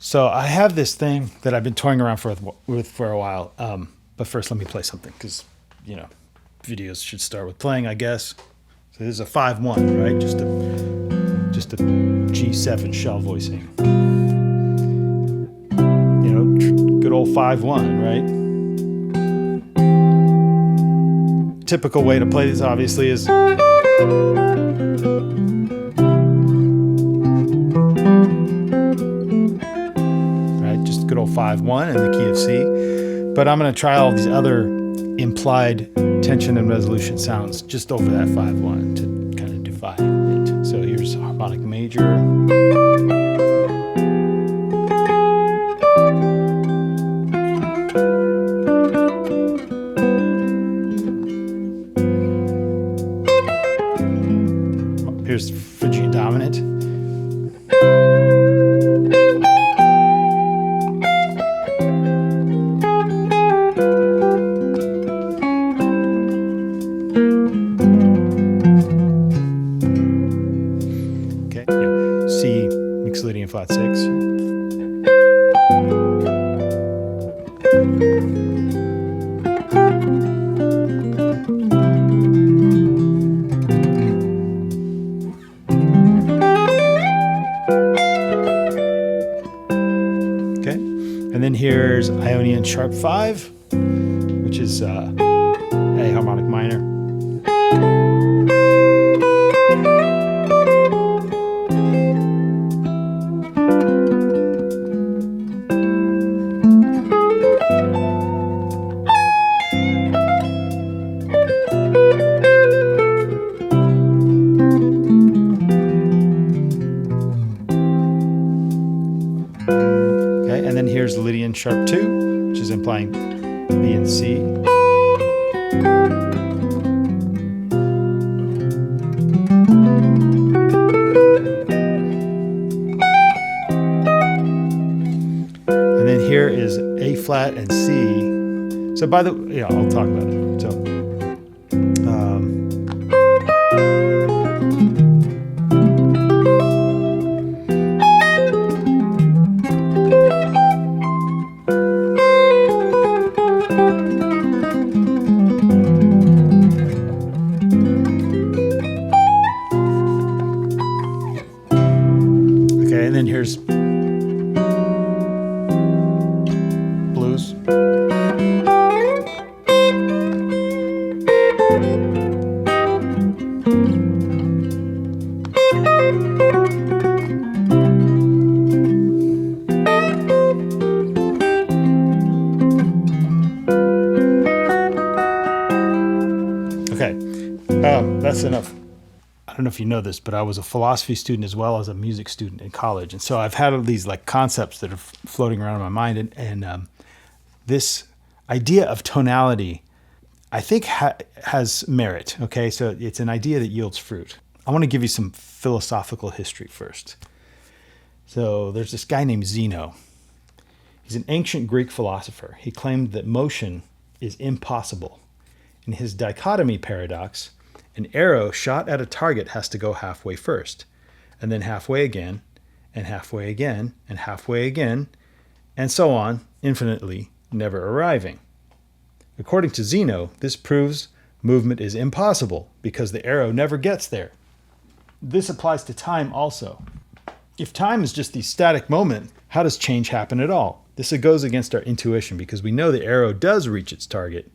So I have this thing that I've been toying around with for a while. But first, let me play something because, you know, videos should start with playing, I guess. So this is a 5-1, right? Just a G7 shell voicing. You know, good old 5-1, right? Typical way to play this, obviously, is just good old 5-1 in the key of C. But I'm going to try all these other implied tension and resolution sounds just over that 5-1 to kind of defy it. So here's harmonic major. Here's Phrygian dominant. C Mixolydian flat 6. Okay, and then here's Ionian sharp 5, which is A harmonic minor. And then here's Lydian sharp 2, which is implying B and C. And then here is A flat and C. So by the way, yeah, I'll talk about it. So and then here's blues. Okay, that's enough. I don't know if you know this, but I was a philosophy student as well as a music student in college. And so I've had these like concepts that are floating around in my mind. And this idea of tonality, I think has merit. Okay, so it's an idea that yields fruit. I want to give you some philosophical history first. So there's this guy named Zeno. He's an ancient Greek philosopher. He claimed that motion is impossible. In his dichotomy paradox, an arrow shot at a target has to go halfway first, and then halfway again, and halfway again, and halfway again, and so on, infinitely, never arriving. According to Zeno, this proves movement is impossible because the arrow never gets there. This applies to time also. If time is just the static moment, how does change happen at all? This goes against our intuition because we know the arrow does reach its target,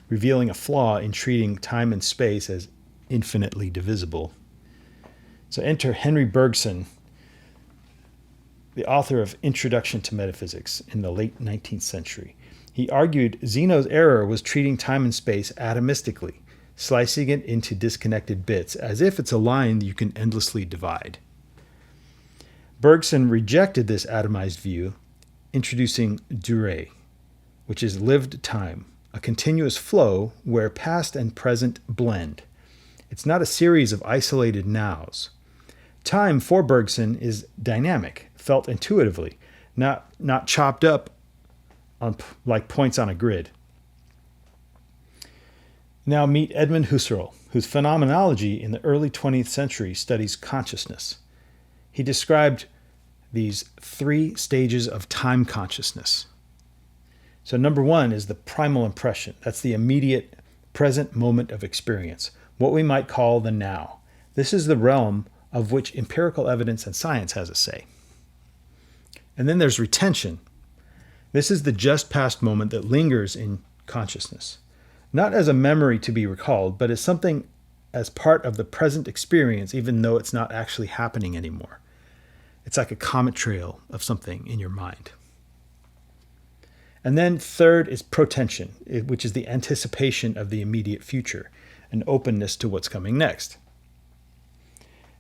revealing a flaw in treating time and space as infinitely divisible. So enter Henry Bergson, the author of Introduction to Metaphysics in the late 19th century. He argued Zeno's error was treating time and space atomistically, slicing it into disconnected bits, as if it's a line you can endlessly divide. Bergson rejected this atomized view, introducing durée, which is lived time, a continuous flow where past and present blend. It's not a series of isolated nows. Time for Bergson is dynamic, felt intuitively, not chopped up like points on a grid. Now meet Edmund Husserl, whose phenomenology in the early 20th century studies consciousness. He described these 3 stages of time consciousness. So number 1 is the primal impression. That's the immediate present moment of experience, what we might call the now. This is the realm of which empirical evidence and science has a say. And then there's retention. This is the just past moment that lingers in consciousness, not as a memory to be recalled, but as something as part of the present experience, even though it's not actually happening anymore. It's like a comet trail of something in your mind. And then third is protension, which is the anticipation of the immediate future, an openness to what's coming next.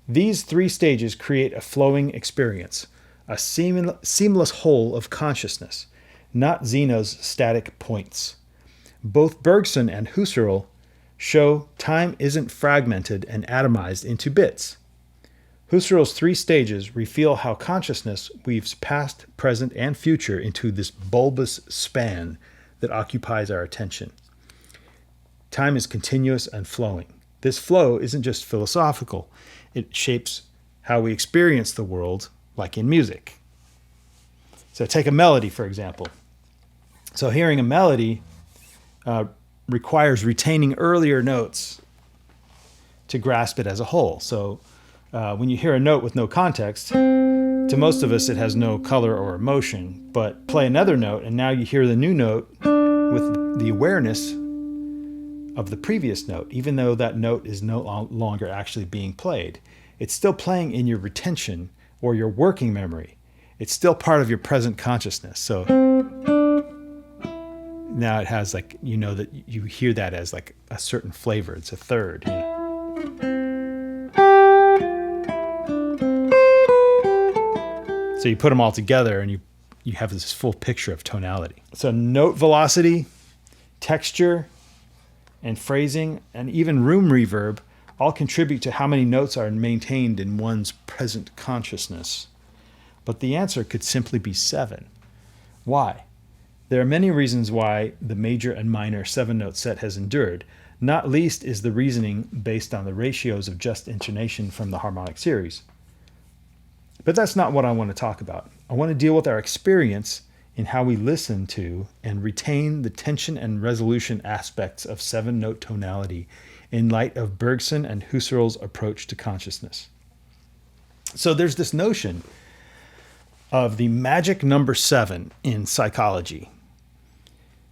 These 3 stages create a flowing experience, a seamless whole of consciousness, not Zeno's static points. Both Bergson and Husserl show time isn't fragmented and atomized into bits. Husserl's 3 stages reveal how consciousness weaves past, present, and future into this bulbous span that occupies our attention. Time is continuous and flowing. This flow isn't just philosophical. It shapes how we experience the world, like in music. So take a melody, for example. So hearing a melody requires retaining earlier notes to grasp it as a whole. So when you hear a note with no context, to most of us it has no color or emotion, but play another note and now you hear the new note with the awareness of the previous note, even though that note is no longer actually being played. It's still playing in your retention or your working memory. It's still part of your present consciousness. So now it has that you hear that as like a certain flavor. It's a third. So you put them all together and you have this full picture of tonality. So note velocity, texture, and phrasing, and even room reverb all contribute to how many notes are maintained in one's present consciousness. But the answer could simply be 7. Why? There are many reasons why the major and minor 7-note set has endured. Not least is the reasoning based on the ratios of just intonation from the harmonic series. But that's not what I want to talk about. I want to deal with our experience in how we listen to and retain the tension and resolution aspects of 7-note tonality in light of Bergson and Husserl's approach to consciousness. So there's this notion of the magic number 7 in psychology,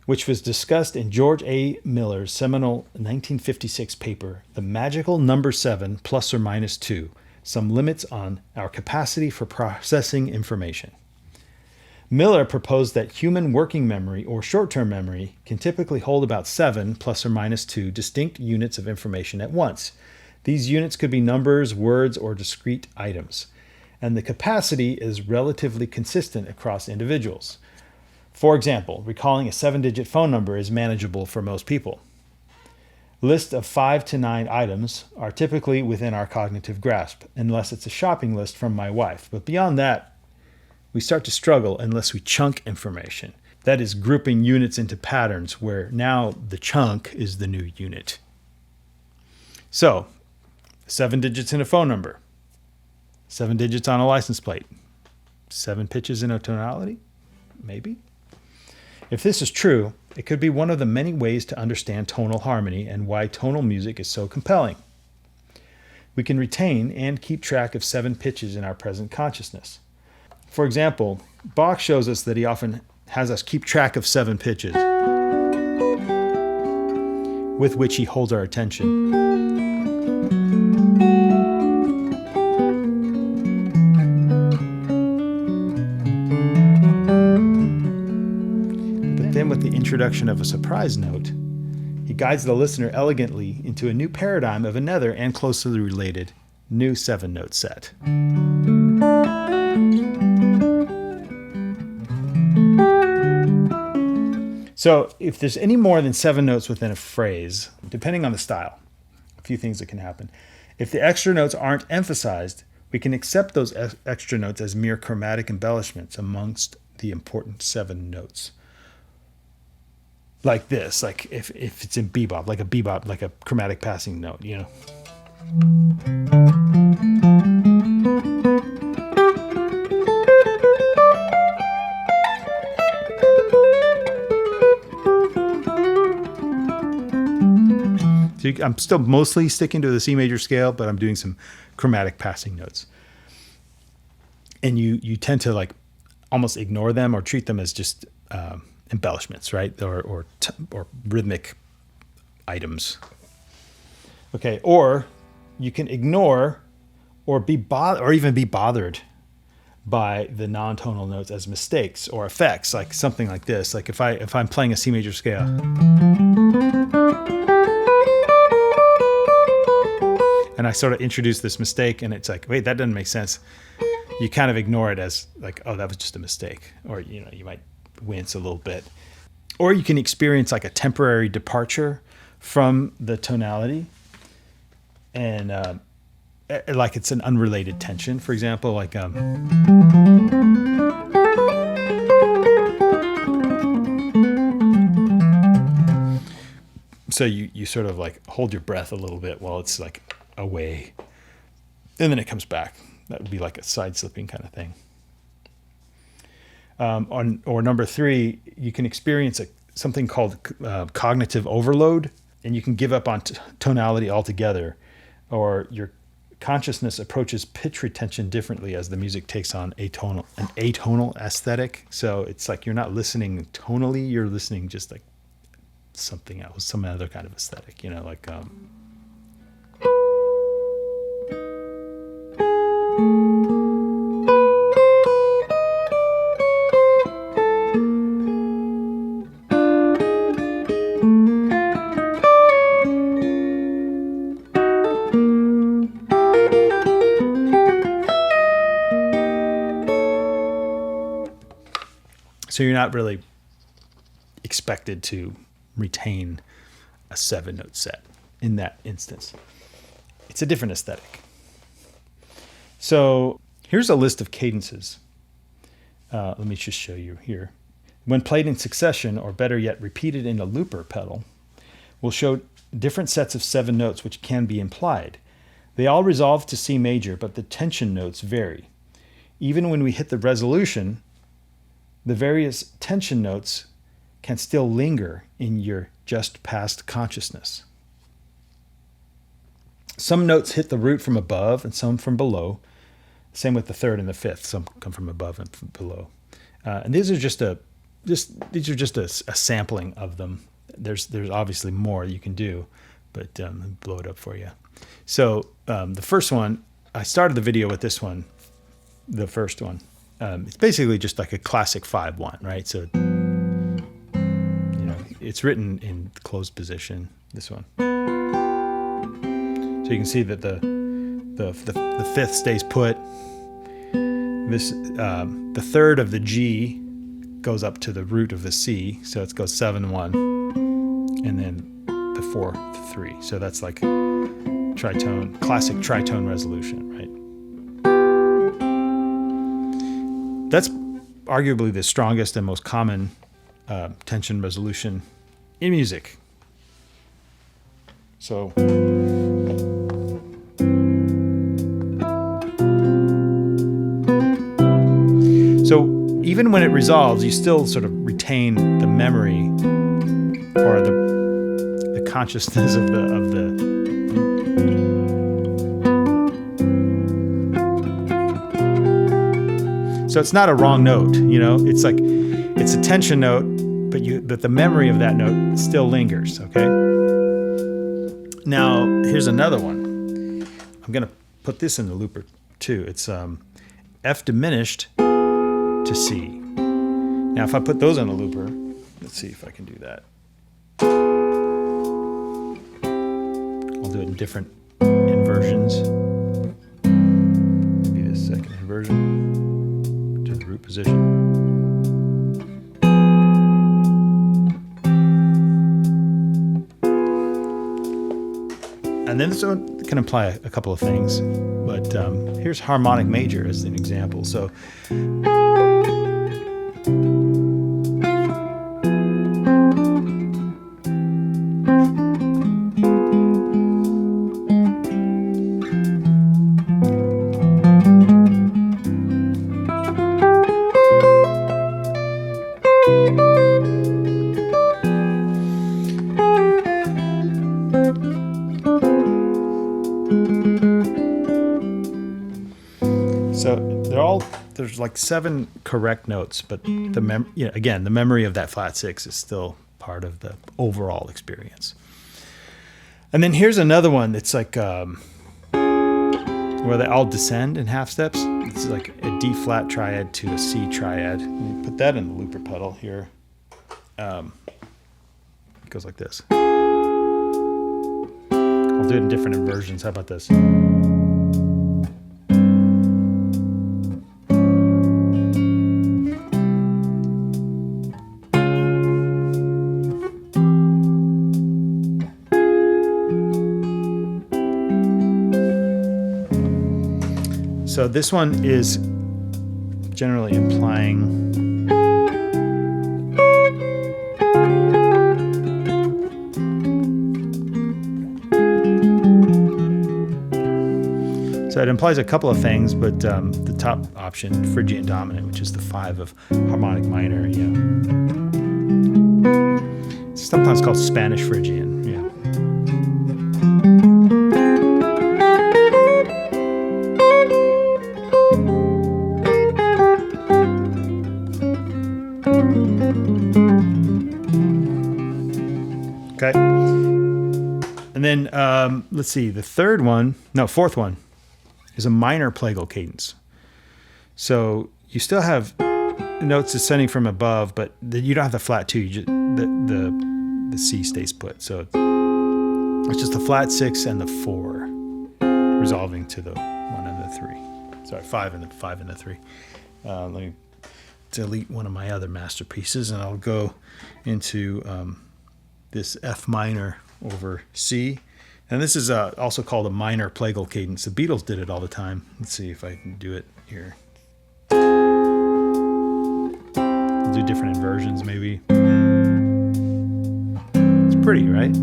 which was discussed in George A. Miller's seminal 1956 paper, The Magical Number 7 Plus or Minus 2, Some Limits on Our Capacity for Processing Information. Miller proposed that human working memory or short-term memory can typically hold about 7 plus or minus 2 distinct units of information at once. These units could be numbers, words, or discrete items, and the capacity is relatively consistent across individuals. For example, recalling a 7-digit phone number is manageable for most people. Lists of 5 to 9 items are typically within our cognitive grasp, unless it's a shopping list from my wife. But beyond that, we start to struggle unless we chunk information. That is grouping units into patterns where now the chunk is the new unit. So, 7 digits in a phone number, 7 digits on a license plate, 7 pitches in a tonality, maybe. If this is true, it could be one of the many ways to understand tonal harmony and why tonal music is so compelling. We can retain and keep track of 7 pitches in our present consciousness. For example, Bach shows us that he often has us keep track of 7 pitches with which he holds our attention. But then with the introduction of a surprise note, he guides the listener elegantly into a new paradigm of another and closely related new 7-note set. So if there's any more than 7 notes within a phrase, depending on the style, a few things that can happen. If the extra notes aren't emphasized, we can accept those extra notes as mere chromatic embellishments amongst the important 7 notes. Like this, like if it's in bebop, like a chromatic passing note, you know. So I'm still mostly sticking to the C major scale, but I'm doing some chromatic passing notes. And you tend to like almost ignore them or treat them as just embellishments, right? Or rhythmic items. Okay, or you can ignore or even be bothered by the non-tonal notes as mistakes or effects, like something like this. Like if I'm playing a C major scale, and I sort of introduce this mistake, and it's like, wait, that doesn't make sense. You kind of ignore it as like, oh, that was just a mistake, or you might wince a little bit, or you can experience like a temporary departure from the tonality, and like it's an unrelated tension. For example, like so you sort of like hold your breath a little bit while it's like away, and then it comes back. That would be like a side slipping kind of thing. Or number 3, you can experience something called cognitive overload, and you can give up on tonality altogether, or your consciousness approaches pitch retention differently as the music takes on an atonal aesthetic. So it's like you're not listening tonally, you're listening just like something else, some other kind of aesthetic, like so you're not really expected to retain a 7-note set in that instance. It's a different aesthetic. So here's a list of cadences. Let me just show you here. When played in succession, or better yet, repeated in a looper pedal, will show different sets of 7 notes which can be implied. They all resolve to C major, but the tension notes vary. Even when we hit the resolution, the various tension notes can still linger in your just past consciousness. Some notes hit the root from above and some from below. Same with the 3rd and the 5th. Some come from above and from below. And these are just a sampling of them. There's obviously more you can do, but let me blow it up for you. So the first one, I started the video with this one, the first one. It's basically just like a classic 5/1, right? So it's written in closed position. This one. So you can see that the 5th stays put. This the 3rd of the G goes up to the root of the C, so it goes 7/1, and then the 4th 3. So that's like tritone, classic tritone resolution, right? That's arguably the strongest and most common tension resolution in music. So even when it resolves, you still sort of retain the memory or the consciousness of the So it's not a wrong note, It's like it's a tension note, but the memory of that note still lingers. Okay. Now here's another one. I'm gonna put this in the looper too. It's F diminished to C. Now if I put those on the looper, let's see if I can do that. I'll do it in different inversions. Maybe the second inversion to the root position. And then this one can imply a couple of things, but here's harmonic major as an example. So there's like 7 correct notes, but again, the memory of that flat 6 is still part of the overall experience. And then here's another one that's like where they all descend in half steps. It's like a D flat triad to a C triad. Let me put that in the looper pedal here. It goes like this. I'll do it in different inversions. How about this? So this one is generally implying so it implies a couple of things, but the top option, Phrygian dominant, which is the 5 of harmonic minor, it's sometimes called Spanish Phrygian. Okay. And then, let's see, the fourth one is a minor plagal cadence. So you still have notes ascending from above, but you don't have the flat 2. You just, the C stays put. So it's just the flat 6 and the 4 resolving to the 1 and the 3. Sorry, 5 and the 3. Let me delete one of my other masterpieces, and I'll go into this F minor over C. And this is also called a minor plagal cadence. The Beatles did it all the time. Let's see if I can do it here. I'll do different inversions maybe. It's pretty, right?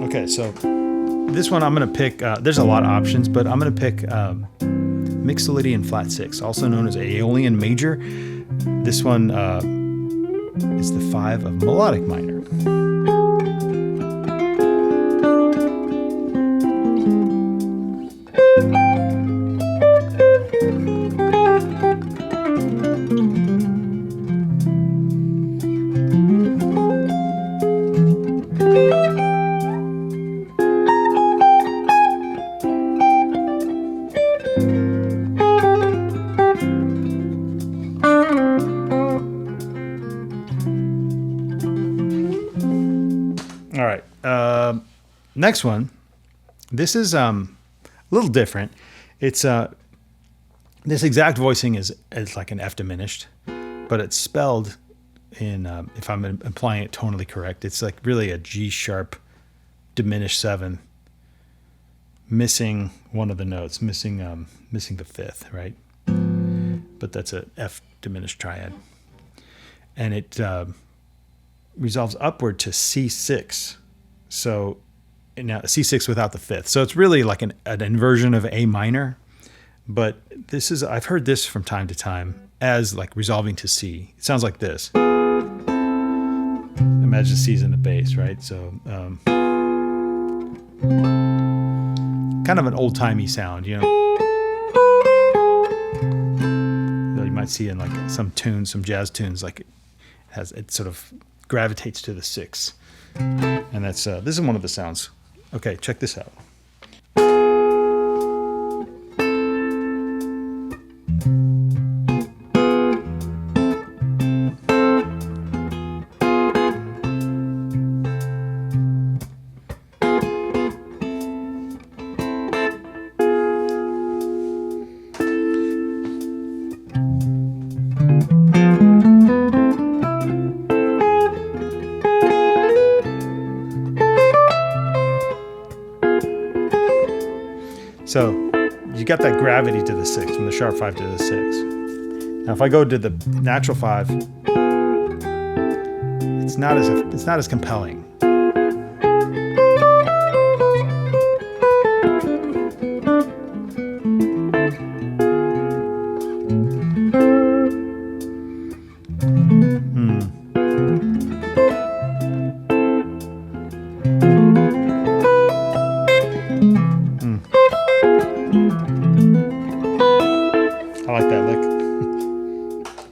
Okay, so this one I'm going to pick, there's a lot of options, but I'm going to pick Mixolydian flat 6, also known as Aeolian major. This one is the 5 of melodic minor. All right. Next one. This is a little different. It's this exact voicing is like an F diminished, but it's spelled in if I'm implying it tonally correct, it's like really a G sharp diminished 7, missing one of the notes, missing the 5th, right? But that's a F diminished triad, and it resolves upward to C6. So now C6 without the 5th. So it's really like an inversion of A minor, but this is, I've heard this from time to time as like resolving to C. It sounds like this. Imagine C's in the bass, right? So kind of an old-timey sound, you know. You might see in like some tunes, some jazz tunes, like it sort of gravitates to the 6, and that's this is one of the sounds. Okay, check this out. So you got that gravity to the 6, from the sharp 5 to the 6. Now if I go to the natural 5, it's not as compelling.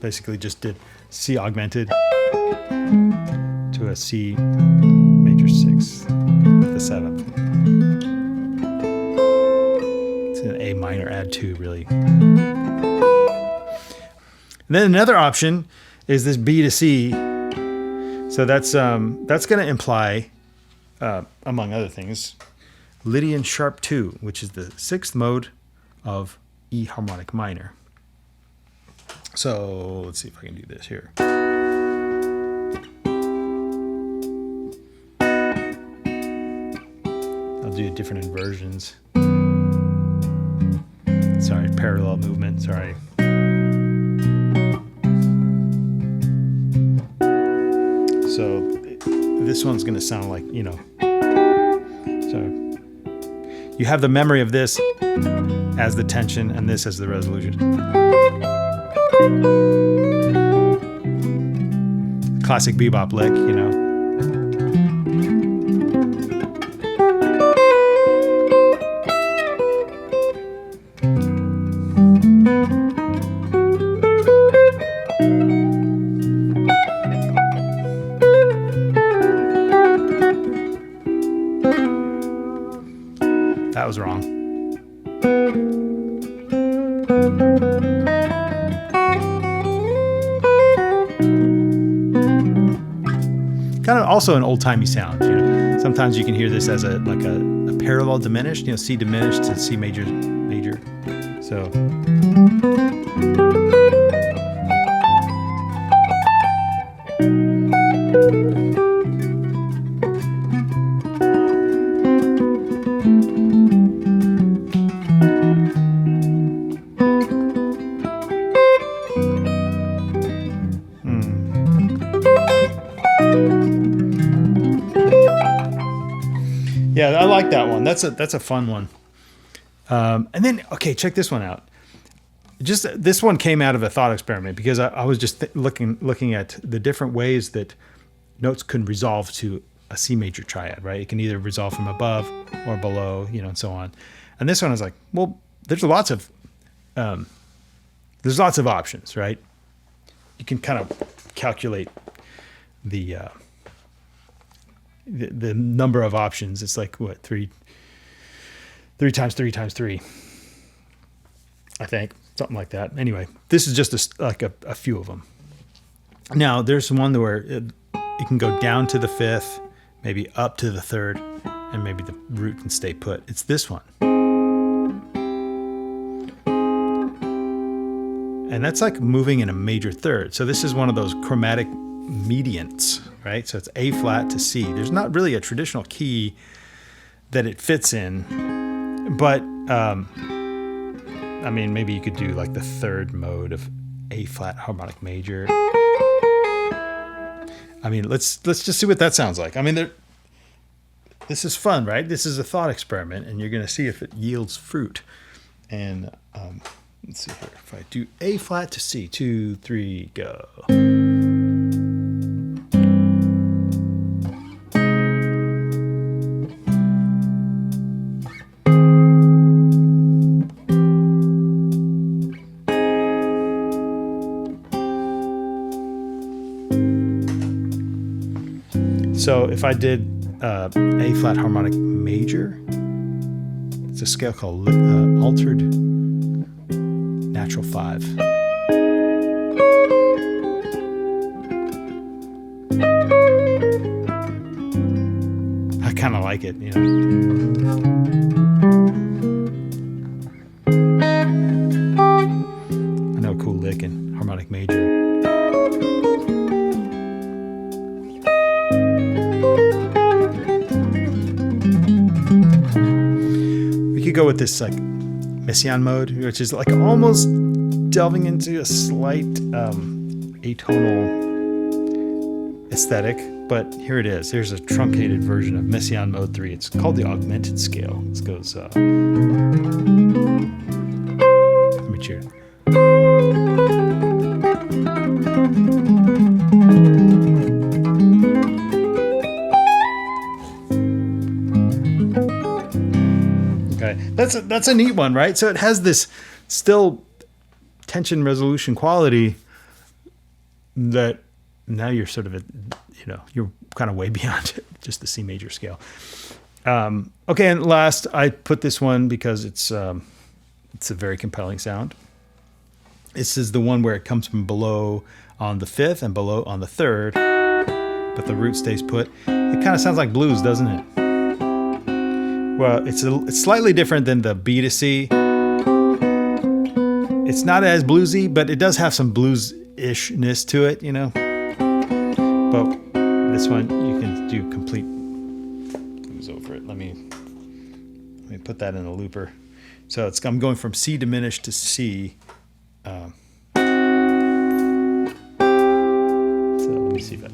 basically just did C augmented to a C major 6 with the 7th. It's an A minor add 2, really. And then another option is this B to C. So that's going to imply, among other things, Lydian sharp 2, which is the 6th mode of E harmonic minor. So let's see if I can do this here. I'll do different inversions. Sorry, parallel movement, sorry. So this one's going to sound like, so you have the memory of this as the tension and this as the resolution. Classic bebop lick, That was wrong. Kind of also an old-timey sound. Sometimes you can hear this as a parallel diminished, C diminished to C major. So yeah, I like that one. That's a fun one. And then, okay, check this one out. Just this one came out of a thought experiment because I was just looking at the different ways that notes can resolve to a C major triad, right? It can either resolve from above or below, and so on. And this one is like, well, there's lots of options, right? You can kind of calculate the number of options. It's like what, three times 3 times 3, I think, something like that. Anyway, this is just a few of them. Now there's one where it can go down to the 5th, maybe up to the 3rd, and maybe the root can stay put. It's this one, and that's like moving in a major 3rd. So this is one of those chromatic mediants, right? So it's A flat to C. There's not really a traditional key that it fits in, but maybe you could do like the 3rd mode of A flat harmonic major. Let's just see what that sounds like. This is fun, right? This is a thought experiment, and you're going to see if it yields fruit. And let's see here. If I do A flat to C, 2, 3, go. So if I did A flat harmonic major, it's a scale called altered natural 5. I kind of like it, I know a cool lick in harmonic major. Go with this like Messiaen mode, which is like almost delving into a slight atonal aesthetic, but here it is. Here's a truncated version of Messiaen mode 3. It's called the augmented scale. This goes let me cheer. That's a neat one, right? So it has this still tension resolution quality, that now you're sort of you're kind of way beyond just the C major scale. Okay, and last, I put this one because it's a very compelling sound. This is the one where it comes from below on the fifth and below on the third, but the root stays put. It kind of sounds like blues, doesn't it? Well, it's slightly different than the B to C. It's not as bluesy, but it does have some blues-ishness to it, But this one, you can do complete blues over it. Let me put that in a looper. So I'm going from C diminished to C. So let me see that.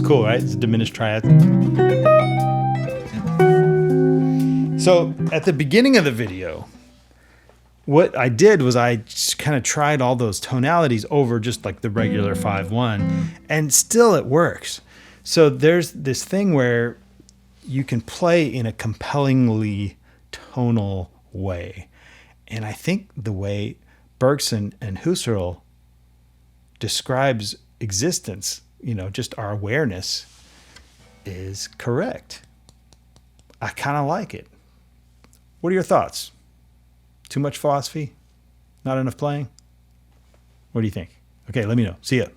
Cool, right? It's a diminished triad. So at the beginning of the video, what I did was I just kind of tried all those tonalities over just like the regular 5/1, and still it works. So there's this thing where you can play in a compellingly tonal way. And I think the way Bergson and Husserl describes existence, just our awareness, is correct. I kind of like it. What are your thoughts? Too much philosophy? Not enough playing? What do you think? Okay, let me know. See ya.